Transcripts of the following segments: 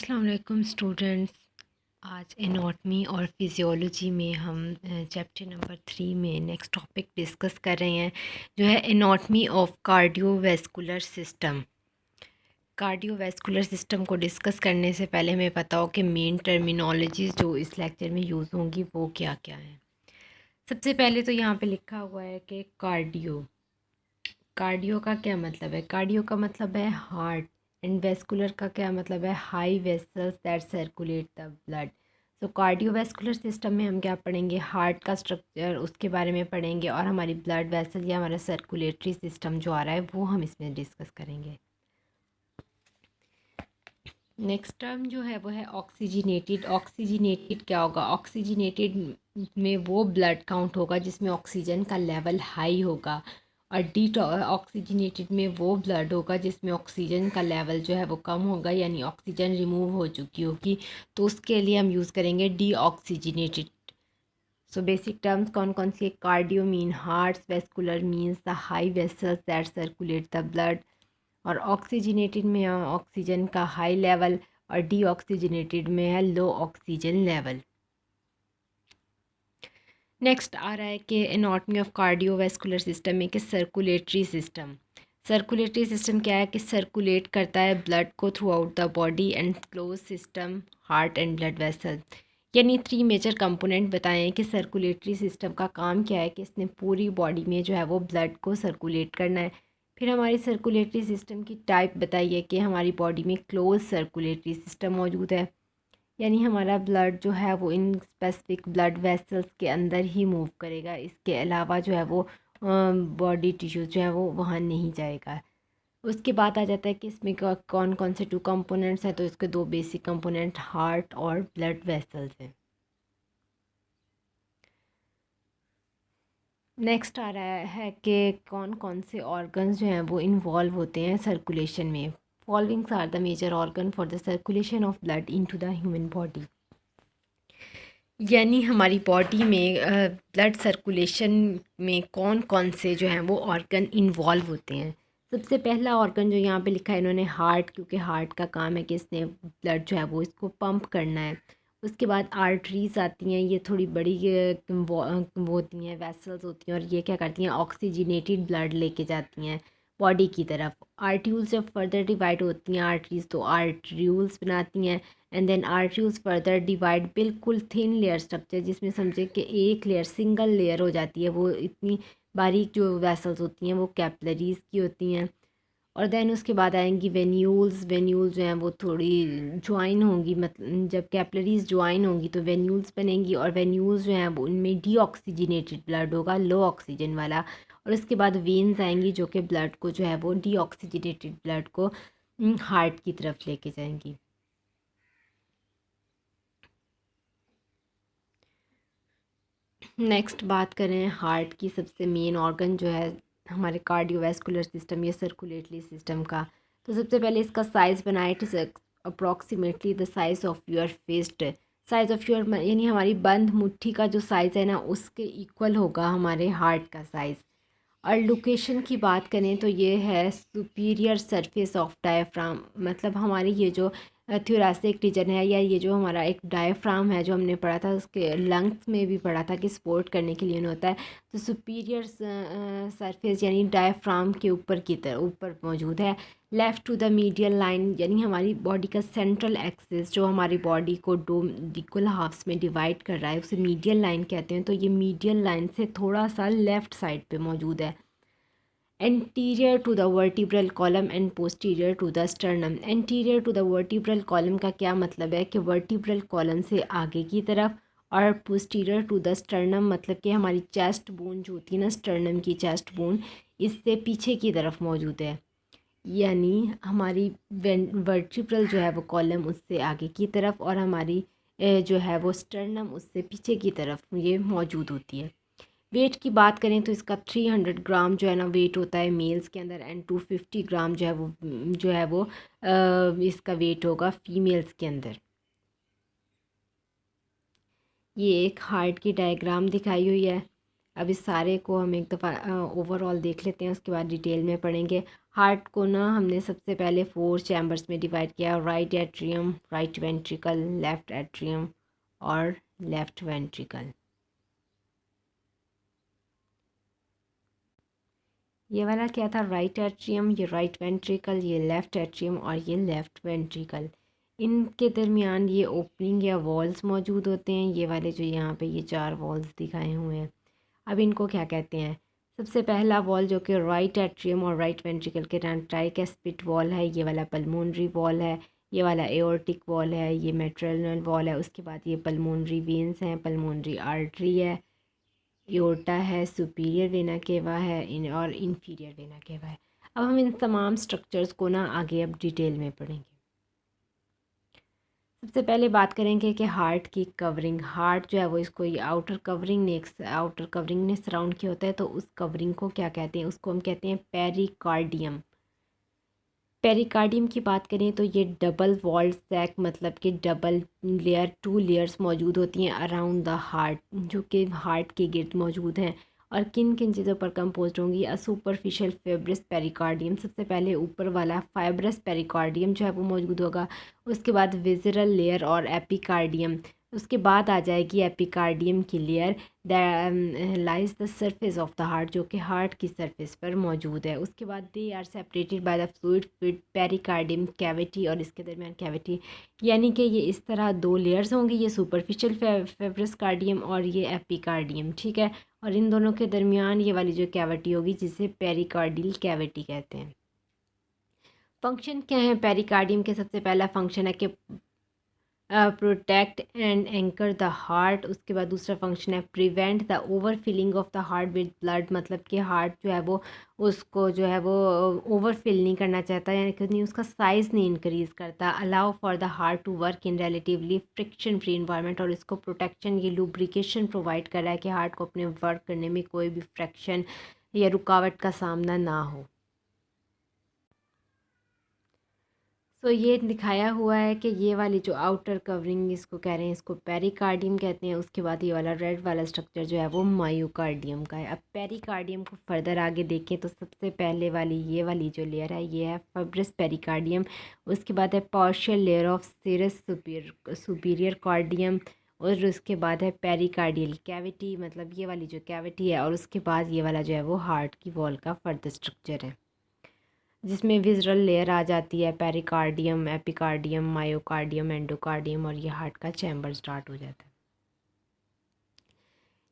अस्सलाम वालेकुम स्टूडेंट्स। आज एनाटॉमी और फिज़ियोलॉजी में हम चैप्टर नंबर 3 में नेक्स्ट टॉपिक डिस्कस कर रहे हैं, जो है anatomy of cardiovascular system. Cardiovascular system को डिस्कस करने से पहले हमें पता हो कि मेन टर्मिनोलॉजीज़ जो इस लेक्चर में यूज़ होंगी वो क्या क्या हैं। सबसे पहले तो यहाँ पे लिखा हुआ है कि कार्डियो का क्या मतलब है। कार्डियो का मतलब है हार्ट, एंड वेस्कुलर का क्या मतलब है, high vessels that circulate the blood. So cardiovascular system में हम क्या पढ़ेंगे, हार्ट का स्ट्रक्चर उसके बारे में पढ़ेंगे, और हमारी ब्लड वेसल या हमारा सर्कुलेटरी सिस्टम जो आ रहा है वो हम इसमें डिस्कस करेंगे। नेक्स्ट टर्म जो है वो है ऑक्सीजनेटेड। ऑक्सीजनेटेड क्या होगा, ऑक्सीजनेटेड में वो ब्लड काउंट होगा जिसमें ऑक्सीजन का लेवल हाई होगा, और डी ऑक्सीजनेटेड में वो ब्लड होगा जिसमें ऑक्सीजन का लेवल जो है वो कम होगा, यानी ऑक्सीजन रिमूव हो चुकी होगी, तो उसके लिए हम यूज़ करेंगे D oxygenated. So basic terms कौन कौन सी है, cardio mean hearts, vascular means the high vessels that circulate the blood, और ऑक्सीजनेटेड में ऑक्सीजन का हाई लेवल, और डी ऑक्सीजनेटेड में है लो ऑक्सीजन लेवल। नेक्स्ट आ रहा है कि एनाटॉमी ऑफ कार्डियोवैस्कुलर सिस्टम में कि सर्कुलेटरी सिस्टम। सर्कुलेटरी सिस्टम क्या है कि सर्कुलेट करता है ब्लड को through out the body and close system, heart and blood vessel. यानी 3 मेजर कंपोनेंट बताए हैं कि सर्कुलेटरी सिस्टम का काम क्या है कि इसने पूरी बॉडी में जो है वो ब्लड को सर्कुलेट करना है। फिर हमारी सर्कुलेटरी सिस्टम की टाइप बताइए कि हमारी बॉडी में क्लोज सर्कुलेटरी सिस्टम मौजूद है, यानी हमारा ब्लड जो है वो इन स्पेसिफिक ब्लड वेसल्स के अंदर ही मूव करेगा, इसके अलावा जो है वो बॉडी टिश्यू जो है वो वहाँ नहीं जाएगा। उसके बाद आ जाता है कि इसमें कौन कौन से 2 कंपोनेंट्स हैं, तो इसके 2 बेसिक कंपोनेंट हार्ट और ब्लड वेसल्स हैं। नेक्स्ट आ रहा है कि कौन कौन से ऑर्गन्स जो हैं वो इन्वॉल्व होते हैं सर्कुलेशन में। Followings are the major organ for the circulation of blood into the human body. यानी हमारी बॉडी में ब्लड सर्कुलेशन में कौन कौन से जो हैं वो ऑर्गन इन्वॉल्व होते हैं। सबसे पहला ऑर्गन जो यहाँ पे लिखा है इन्होंने हार्ट, क्योंकि हार्ट का काम है कि इसने ब्लड जो है वो इसको पंप करना है। उसके बाद आर्टरीज आती हैं, ये थोड़ी बड़ी वो होती हैं, वेसल्स होती हैं, और ये क्या करती हैं, ऑक्सीजनेटेड ब्लड लेके जाती हैं बॉडी की तरफ। आर्ट्यूल्स जब फर्दर डिवाइड होती हैं आर्टरीज तो आर्ट्रियूल्स बनाती हैं, and then arteries further divide, बिल्कुल थिन लेयर स्ट्रक्चर जिसमें समझे कि एक लेयर सिंगल लेयर हो जाती है, वो इतनी बारीक जो वेसल्स होती हैं वो कैपलरीज की होती हैं। और देन उसके बाद आएंगी वेन्यूल्स। वेन्यूल जो हैं वो थोड़ी ज्वाइन होंगी, मतलब जब कैपलरीज ज्वाइन होंगी तो वेन्यूल्स बनेंगी, और वेन्यूल्स जो हैं वो उनमें डीऑक्सीजनेटेड ब्लड होगा, लो ऑक्सीजन वाला। और उसके बाद वेन्स आएंगी जो कि ब्लड को जो है वो डीऑक्सीजनेटेड ब्लड को हार्ट की तरफ लेके जाएंगी। नेक्स्ट बात करें हार्ट की, सबसे मेन ऑर्गन जो है हमारे कार्डियोवैस्कुलर सिस्टम या सर्कुलेटरी सिस्टम का। तो सबसे पहले इसका साइज़ बनाए, it is approximately the size of your fist. Size of your यानी हमारी बंद मुट्ठी का जो साइज़ है ना उसके इक्वल होगा हमारे हार्ट का साइज़। और लोकेशन की बात करें तो ये है सुपीरियर सरफेस ऑफ डायफ्राम, मतलब हमारी ये जो थोरैसिक रीजन है, या ये जो हमारा एक डायफ्राम है जो हमने पढ़ा था, उसके लंग्स में भी पढ़ा था कि सपोर्ट करने के लिए होता है। तो सुपीरियर सरफेस यानी डायफ्राम के ऊपर की तरफ ऊपर मौजूद है। Left to the medial line, यानी हमारी बॉडी का सेंट्रल एक्सिस जो हमारी बॉडी को 2 इक्वल हाफ्स में डिवाइड कर रहा है उसे मीडियल लाइन कहते हैं। तो ये मीडियल लाइन से थोड़ा सा लेफ़्ट साइड पे मौजूद है। Anterior to the vertebral column and posterior to the sternum. Anterior to the vertebral column का क्या मतलब है कि वर्टिब्रल कॉलम से आगे की तरफ, और पोस्टीरियर टू द स्टर्नम मतलब कि हमारी चेस्ट बोन जो होती है ना, स्टर्नम की चेस्ट बोन, इससे पीछे की तरफ मौजूद है। यानी हमारी वर्टिब्रल जो है वो कॉलम उससे आगे की तरफ, और हमारी जो है वो स्टर्नम उससे पीछे की तरफ ये मौजूद होती है। वेट की बात करें तो इसका 300 ग्राम जो है ना वेट होता है मेल्स के अंदर, एंड 250 ग्राम जो है वो इसका वेट होगा फीमेल्स के अंदर। ये एक हार्ट की डायग्राम दिखाई हुई है। अब इस सारे को हम एक दफ़ा ओवरऑल देख लेते हैं, उसके बाद डिटेल में पढ़ेंगे। हार्ट को ना हमने सबसे पहले 4 चैम्बर्स में डिवाइड किया, right atrium, right ventricle, left atrium और लेफ़्ट वेंट्रिकल। ये वाला क्या था, राइट एट्रियम, ये राइट वेंट्रिकल, ये लेफ़्ट एट्रियम और ये लेफ़्ट वेंट्रिकल। इनके दरमियान ये ओपनिंग या वॉल्स मौजूद होते हैं, ये वाले जो यहाँ पे ये 4 वॉल्स दिखाए हुए हैं। अब इनको क्या कहते हैं, सबसे पहला वॉल जो कि राइट एट्रियम और राइट वेंट्रिकल के ट्राइकैस्पिड वॉल है, ये वाला पल्मोनरी वॉल है, ये वाला एओर्टिक वॉल है, ये मेट्रनल वॉल है। उसके बाद ये पल्मोनरी वेन्स हैं, पल्मोनरी आर्टरी है, एओर्टा है, सुपीरियर वेना केवा है और इन्फीरियर वेना केवा है। अब हम इन तमाम स्ट्रक्चर्स को ना आगे अब डिटेल में पढ़ेंगे। सबसे पहले बात करेंगे कि हार्ट की कवरिंग। हार्ट जो है वो इसको ये आउटर कवरिंग ने सराउंड किया होता है, तो उस कवरिंग को क्या कहते हैं, उसको हम कहते हैं पेरिकार्डियम। पेरिकार्डियम की बात करें तो ये डबल वॉल्ड सैक, मतलब कि डबल लेयर, 2 लेयर्स मौजूद होती हैं अराउंड द हार्ट, जो कि हार्ट के गिर्द मौजूद हैं। और किन किन चीज़ों पर कंपोज होंगी, अ सुपरफिशियल फाइब्रस पेरिकार्डियम, सबसे पहले ऊपर वाला फाइब्रस पेरिकार्डियम जो है वो मौजूद होगा। उसके बाद विज़रल लेयर और एपिकार्डियम, उसके बाद आ जाएगी एपिकार्डियम की layer lies the surface of the heart, जो कि हार्ट की सरफेस पर मौजूद है। उसके बाद they are separated by the fluid filled pericardium cavity, और इसके दरमियान कैविटी, यानी कि ये इस तरह 2 लेयर्स होंगी, ये सुपरफिशियल फाइब्रस कार्डियम और ये एपिकार्डियम, ठीक है। और इन दोनों के दरमियान ये वाली जो कैविटी होगी जिसे पेरिकार्डियल कैविटी कहते हैं। फंक्शन क्या है पेरिकार्डियम के, सबसे पहला फंक्शन है कि protect and anchor the heart. उसके बाद दूसरा फंक्शन है prevent the over filling of the heart with blood, मतलब कि हार्ट जो है वो उसको जो है वो ओवर फिल नहीं करना चाहता, यानी कि नहीं उसका साइज़ नहीं इंक्रीज़ करता। Allow for the heart to work in relatively friction free environment, और इसको प्रोटेक्शन, ये लुब्रिकेशन प्रोवाइड कर रहा है कि हार्ट को अपने वर्क करने में कोई भी फ्रिक्शन या रुकावट का सामना ना हो। सो ये दिखाया हुआ है कि ये वाली जो आउटर कवरिंग इसको कह रहे हैं, इसको पेरिकार्डियम कहते हैं। उसके बाद ये वाला रेड वाला स्ट्रक्चर जो है वो मायोकार्डियम का है। अब पेरिकार्डियम को फर्दर आगे देखें तो सबसे पहले वाली ये वाली जो लेयर है ये है फाइब्रस पेरिकार्डियम। उसके बाद है partial layer of serous superior cardium, और उसके बाद है पेरिकार्डियल कैविटी, मतलब ये वाली जो कैविटी है। और उसके बाद ये वाला जो है वो हार्ट की वॉल का फर्दर स्ट्रक्चर है, जिसमें विज़रल लेयर आ जाती है, पेरिकार्डियम, एपिकार्डियम, मायोकार्डियम, एंडोकार्डियम, और ये हार्ट का चैम्बर स्टार्ट हो जाता है।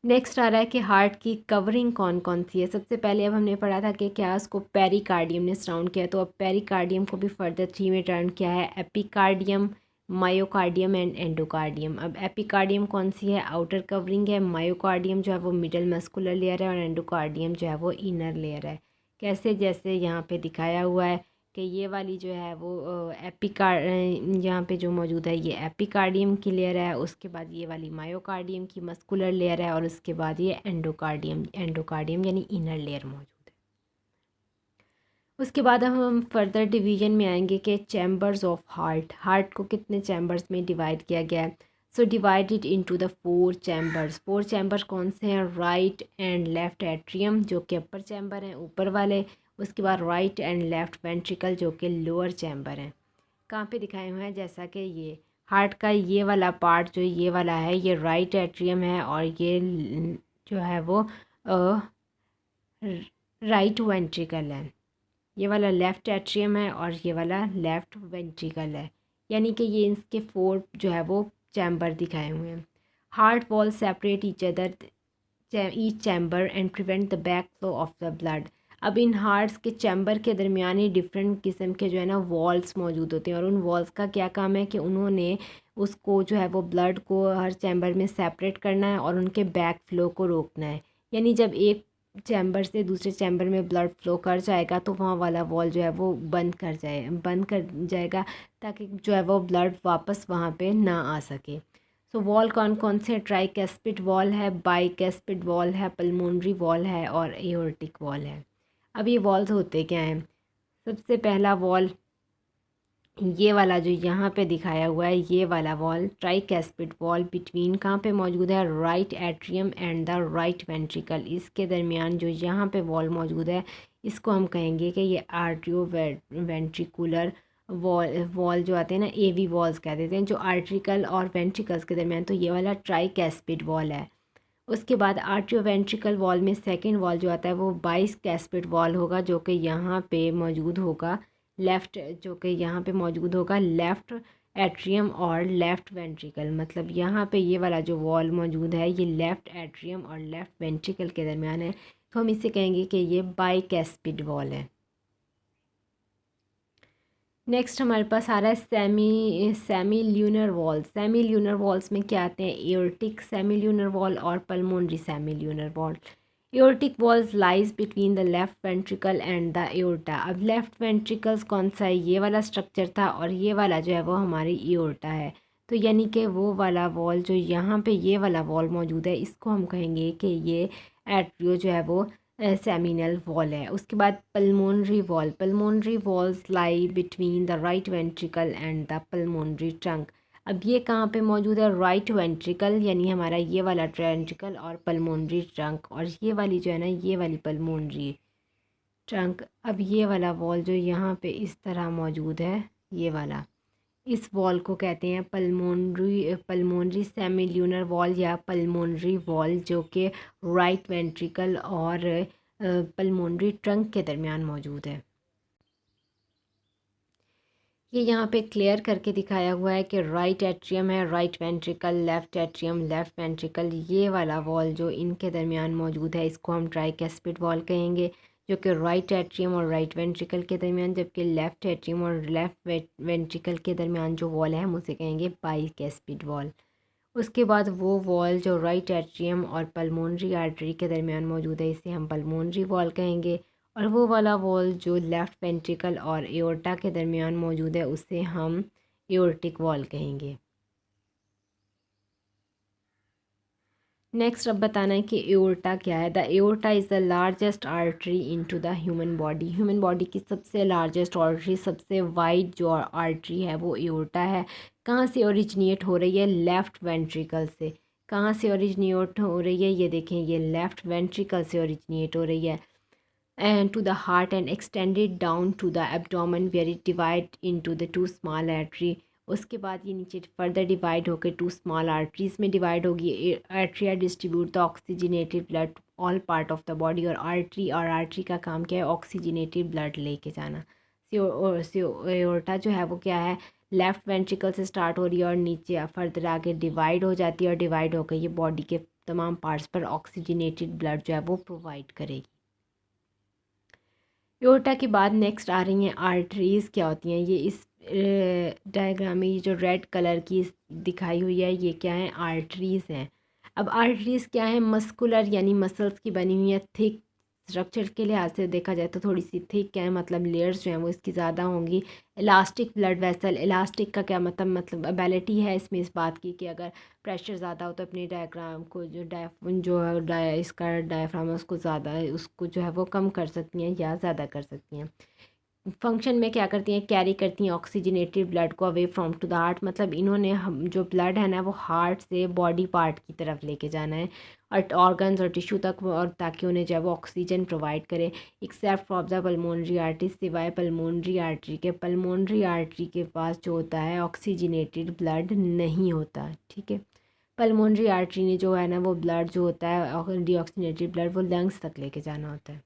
नेक्स्ट आ रहा है कि हार्ट की कवरिंग कौन कौन सी है। सबसे पहले अब हमने पढ़ा था कि क्या उसको पेरिकार्डियम ने सराउंड किया, तो अब पेरिकार्डियम को भी फर्दर 3 में टर्न किया है, एपिकार्डियम, मायोकार्डियम एंड एंडोकार्डियम। अब एपिकार्डियम कौन सी है, आउटर कवरिंग है, मायोकार्डियम जो है वो मिडल मस्कुलर लेयर है, और एंडोकार्डियम जो है वो इनर लेयर है। कैसे, जैसे यहाँ पे दिखाया हुआ है कि ये वाली जो है वो यहाँ पे जो मौजूद है ये एपिकार्डियम की लेयर है। उसके बाद ये वाली मायोकार्डियम की मस्कुलर लेयर है, और उसके बाद ये एंडोकार्डियम यानी इनर लेयर मौजूद है। उसके बाद हम फर्दर डिवीजन में आएंगे कि चैम्बर्स ऑफ हार्ट को कितने चैम्बर्स में डिवाइड किया गया है। So divided into the 4 chambers. 4 chambers कौन से हैं, राइट एंड लेफ्ट एट्रियम जो कि अपर चैम्बर हैं ऊपर वाले। उसके बाद राइट एंड लेफ्ट वेंट्रिकल जो कि लोअर चैम्बर हैं। कहाँ पे दिखाए हुए हैं, जैसा कि ये हार्ट का ये वाला पार्ट जो ये वाला है ये राइट एट्रियम है, और ये जो है वो राइट वेंट्रिकल है। ये वाला लेफ़्ट एट्रियम है और ये वाला लेफ़्ट वेंट्रिकल है, यानी कि ये इसके 4 जो है वो चैम्बर दिखाए हुए हैं। Heart wall separate each chamber and prevent the back flow of the blood. अब इन हार्ट्स के चैम्बर के दरमियान ही डिफरेंट किस्म के जो है ना वॉल्स मौजूद होते हैं, और उन वॉल्स का क्या काम है कि उन्होंने उसको जो है वो ब्लड को हर चैम्बर में सेपरेट करना है और उनके बैक फ्लो को रोकना है। यानी जब एक चैम्बर से दूसरे चैम्बर में ब्लड फ्लो कर जाएगा तो वहाँ वाला वॉल जो है वो बंद कर जाएगा, ताकि जो है वो ब्लड वापस वहाँ पे ना आ सके। सो वॉल कौन कौन से, ट्राइकैस्पिड वॉल है, बाइकैस्पिड वॉल है, पल्मोनरी वॉल है और एओर्टिक वॉल है। अब ये वॉल्स होते क्या हैं, सबसे पहला वॉल ये वाला जो यहाँ पे दिखाया हुआ है ये वाला वॉल ट्राइकैस्पिड वॉल बिटवीन कहाँ पे मौजूद है, right atrium and the right ventricle. इसके दरमियान जो यहाँ पे वॉल मौजूद है इसको हम कहेंगे कि ये आर्ट्रियो वेंट्रिकुलर वॉल जो आते हैं ना, एवी वॉल्स कह देते हैं, जो आर्ट्रिकल और वेंट्रिकल्स के दरमियान, तो ये वाला ट्राइकैस्पिड वॉल है। उसके बाद आर्ट्रियो वेंट्रिकल वॉल में सेकेंड वॉल जो आता है वो बाइस्कैस्पिड वॉल होगा, जो कि यहाँ पे मौजूद होगा लेफ़्ट, जो कि यहाँ पे मौजूद होगा लेफ़्ट एट्रियम और लेफ़्ट वेंट्रिकल। मतलब यहाँ पे ये वाला जो वॉल मौजूद है ये लेफ़्ट एट्रियम और लेफ़्ट वेंट्रिकल के दरमियान है, तो हम इसे कहेंगे कि ये बाइकैस्पिड वॉल है। नेक्स्ट हमारे पास आ रहा है semi lunar wall. Semi lunar walls में क्या आते हैं, एओर्टिक सेमी ल्यूनर वॉल और pulmonary semi lunar wall. Aortic walls lies between the left ventricle and the aorta. अब लेफ्ट वेंट्रिकल्स कौन सा है, ये वाला स्ट्रक्चर था, और ये वाला जो है वो हमारी एओर्टा है। तो यानी कि वो वाला वॉल जो यहाँ पे ये वाला वॉल मौजूद है इसको हम कहेंगे कि ये एट्रियो जो है वो सेमिनल वॉल है। उसके बाद pulmonary wall. Pulmonary walls lie between the right ventricle and the pulmonary trunk. अब ये कहाँ पे मौजूद है, राइट वेंट्रिकल यानी हमारा ये वाला वेंट्रिकल और पल्मोनरी ट्रंक, और ये वाली जो है ना ये वाली पल्मोनरी ट्रंक। अब ये वाला वॉल जो यहाँ पे इस तरह मौजूद है ये वाला, इस वॉल को कहते हैं पल्मोनरी सेमिल्यूनर वॉल या पल्मोनरी वॉल, जो कि राइट वेंट्रिकल और पल्मोनरी ट्रंक के दरमियान मौजूद है। ये यहाँ पे क्लियर करके दिखाया हुआ है कि राइट एट्रियम है, right ventricle, left atrium, left ventricle, ये वाला वॉल जो इनके दरमियान मौजूद है इसको हम ट्राइकैस्पिड वॉल कहेंगे, जो कि राइट एट्रियम और राइट वेंट्रिकल के दरमियान, जबकि लेफ़्ट एट्रियम और लेफ़्ट वेंट्रिकल के दरमियान जो वॉल है हम उसे कहेंगे बाइकैस्पिड वॉल। उसके बाद वो वॉल जो राइट एट्रियम और पल्मोनरी आर्टरी के दरमियान मौजूद है इसे हम पल्मोनरी वॉल कहेंगे, और वो वाला वॉल जो लेफ़्ट वेंट्रिकल और एओर्टा के दरमियान मौजूद है उसे हम एओर्टिक वॉल कहेंगे। नेक्स्ट अब बताना है कि एओर्टा क्या है। The aorta is the largest artery into the human body. Human body की सबसे लार्जेस्ट आर्टरी, सबसे वाइड जो आर्टरी है वो एओर्टा है। कहाँ से ओरिजिनेट हो रही है, लेफ़्ट वेंट्रिकल से। कहाँ से ओरिजिनेट हो रही है, ये देखें ये लेफ़्ट वेंट्रिकल से ओरिजिनेट हो रही है, and to the heart and extended down to the abdomen where it divide into the two small artery। उसके बाद ये नीचे फर्दर डिवाइड होकर टू स्मॉल आर्टरीज में डिवाइड होगी। Arteries distribute the oxygenated blood all part of the body, और artery का काम क्या है, ऑक्सीजनेटेड ब्लड लेके जाना। एओर्टा जो है वो क्या है, लेफ़्ट वेंट्रिकल से स्टार्ट हो रही है और नीचे फर्दर आगे डिवाइड हो जाती है, और डिवाइड होकर ये बॉडी के तमाम पार्ट्स पर ऑक्सीजनेटेड ब्लड जो है वो प्रोवाइड करेगी। एओर्टा के बाद नेक्स्ट आ रही हैं आर्टरीज़। क्या होती हैं ये, इस डायग्राम में ये जो रेड कलर की दिखाई हुई है ये क्या है, आर्टरीज़ हैं। अब आर्टरीज़ क्या है, मस्कुलर यानी मसल्स की बनी हुई है, थिक स्ट्रक्चर के लिहाज से देखा जाए तो थोड़ी सी थिक है, मतलब लेयर्स जो हैं वो इसकी ज़्यादा होंगी। इलास्टिक ब्लड वेसल, इलास्टिक का क्या मतलब एबिलिटी है इसमें इस बात की कि अगर प्रेशर ज़्यादा हो तो अपने डायग्राम को इसका डायफ्राम है उसको ज़्यादा, उसको जो है वो कम कर सकती हैं या ज़्यादा कर सकती हैं। फंक्शन में क्या करती हैं, कैरी करती हैं ऑक्सीजनेटेड ब्लड को away from to the heart. मतलब इन्होंने हम जो ब्लड है ना वो हार्ट से बॉडी पार्ट की तरफ लेके जाना है और ऑर्गन्स और टिश्यू तक, और ताकि उन्हें जो है वो ऑक्सीजन प्रोवाइड करे। Except for the pulmonary artery, सिवाय पल्मोनरी आर्टरी के। पल्मोनरी आर्टरी के पास जो होता है ऑक्सीजनेटेड ब्लड नहीं होता, ठीक है। पल्मोनरी आर्टरी ने जो है ना वो ब्लड जो होता है डीऑक्सीजनेटेड ब्लड वो लंग्स तक लेके जाना होता है।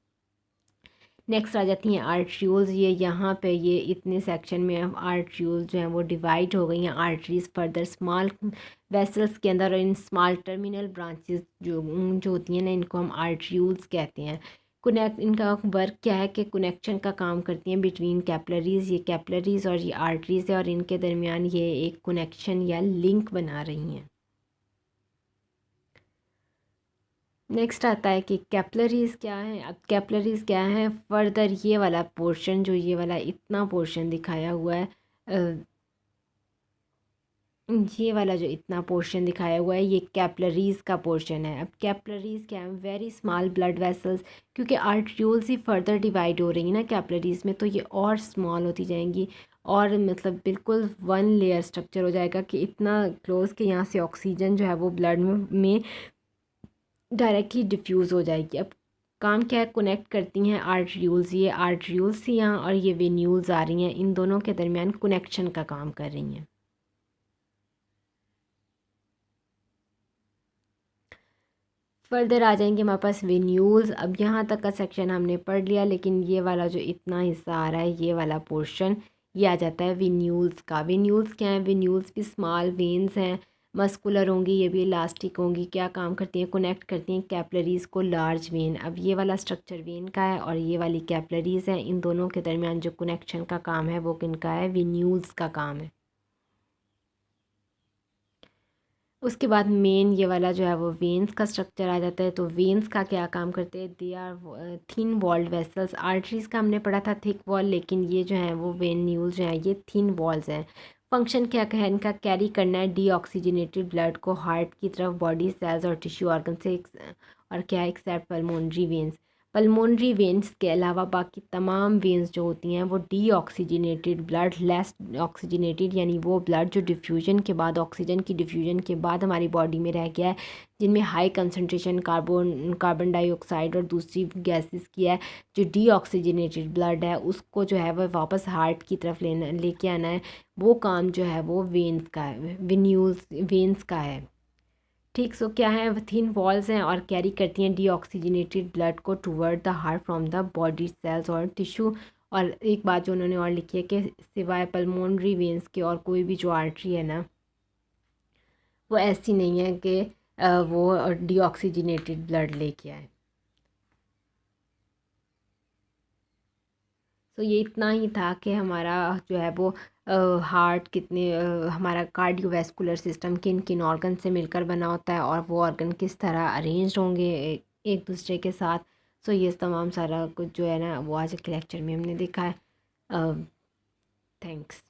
नेक्स्ट आ जाती हैं आर्ट्रियोल्स। ये यहाँ पे ये इतने सेक्शन में अब आर्ट्रियोल्स जो हैं वो डिवाइड हो गई हैं आर्टरीज फर्दर स्मॉल वेसल्स के अंदर, और इन स्मॉल टर्मिनल ब्रांचेस जो होती हैं ना इनको हम आर्ट्रियोल्स कहते हैं। इनका वर्क क्या है कि कनेक्शन का काम करती हैं बिटवीन कैपलरीज। ये कैपलरीज और ये आर्टरीज है और इनके दरमियान ये एक कनेक्शन या लिंक बना रही हैं। नेक्स्ट आता है कि कैपलरीज़ क्या है। अब कैपलरीज़ क्या है, फर्दर ये वाला पोर्शन जो ये वाला इतना पोर्शन दिखाया हुआ है ये वाला जो इतना पोर्शन दिखाया हुआ है ये कैपिलरीज़ का पोर्शन है। अब कैपिलरीज़ क्या है, वेरी स्मॉल ब्लड वेसल्स, क्योंकि आर्ट्रियोल्स ही फर्दर डिवाइड हो रही है ना कैपिलरीज़ में, तो ये और स्मॉल होती जाएंगी और मतलब बिल्कुल वन लेयर स्ट्रक्चर हो जाएगा कि इतना क्लोज कि यहाँ से ऑक्सीजन जो है वो ब्लड में डायरेक्टली डिफ्यूज़ हो जाएगी। अब काम क्या है, कनेक्ट करती हैं आर्ट्रियोल्स, ये आर्ट्रियोल्स थी यहाँ और ये वेन्यूल्स आ रही हैं, इन दोनों के दरमियान कनेक्शन का काम कर रही हैं। फर्दर आ जाएंगे हमारे पास वेन्यूल्स। अब यहाँ तक का सेक्शन हमने पढ़ लिया, लेकिन ये वाला जो इतना हिस्सा आ रहा है ये वाला पोर्शन ये आ जाता है वेन्यूल्स का। वेन्यूल्स क्या है, वेन्यूल्स भी स्मॉल वेन्स हैं, मस्कुलर होंगी, ये भी इलास्टिक होंगी। क्या काम करती हैं, कनेक्ट करती हैं कैपिलरीज़ को लार्ज वेन। अब ये वाला स्ट्रक्चर वेन का है और ये वाली कैपिलरीज़ हैं, इन दोनों के दरमियान जो कनेक्शन का काम है वो किनका है, वेन्यूल्स का काम है। उसके बाद मेन ये वाला जो है वो वेन्स का स्ट्रक्चर आ जाता है। तो वेन्स का क्या काम करते हैं, they are thin walled vessels. Arteries का हमने पढ़ा था थिक वॉल, लेकिन ये जो है वो वेन्यूल्स जो हैं ये थिन वॉल्स हैं। फंक्शन क्या है इनका, कैरी करना है डीऑक्सीजनेटेड ब्लड को हार्ट की तरफ बॉडी सेल्स और टिश्यू ऑर्गन से और क्या है, accept pulmonary veins. Pulmonary veins के अलावा बाकी तमाम वेन्स जो होती हैं वो डीऑक्सीजनेटेड ब्लड, लेस ऑक्सीजनेटेड यानी वो ब्लड जो डिफ्यूजन के बाद, ऑक्सीजन की डिफ्यूजन के बाद हमारी बॉडी में रह गया है, जिनमें हाई कंसनट्रेशन कार्बन डाइऑक्साइड और दूसरी गैसेस की है। जो डीऑक्सीजनेटेड ब्लड है उसको जो है वह वापस हार्ट की तरफ लेके आना है, वो काम जो है वो वेन्स का है, वेन्यूल्स वेन्स का है। ठीक, सो क्या है, थिन वॉल्स हैं और कैरी करती हैं डीऑक्सीजनेटेड ब्लड को toward the heart from the body cells और टिश्यू। और एक बात जो उन्होंने और लिखी है कि सिवाय पल्मोनरी वेन्स के और कोई भी जो आर्टरी है ना वो ऐसी नहीं है कि वो डीऑक्सीजनेटेड ब्लड लेके आए। तो ये इतना ही था कि हमारा जो है वो हार्ट कितने हमारा कार्डियोवैस्कुलर सिस्टम किन किन ऑर्गन से मिलकर बना होता है और वो ऑर्गन किस तरह अरेंज होंगे एक दूसरे के साथ। सो ये तमाम सारा कुछ जो है ना वो आज के लेक्चर में हमने देखा है। थैंक्स।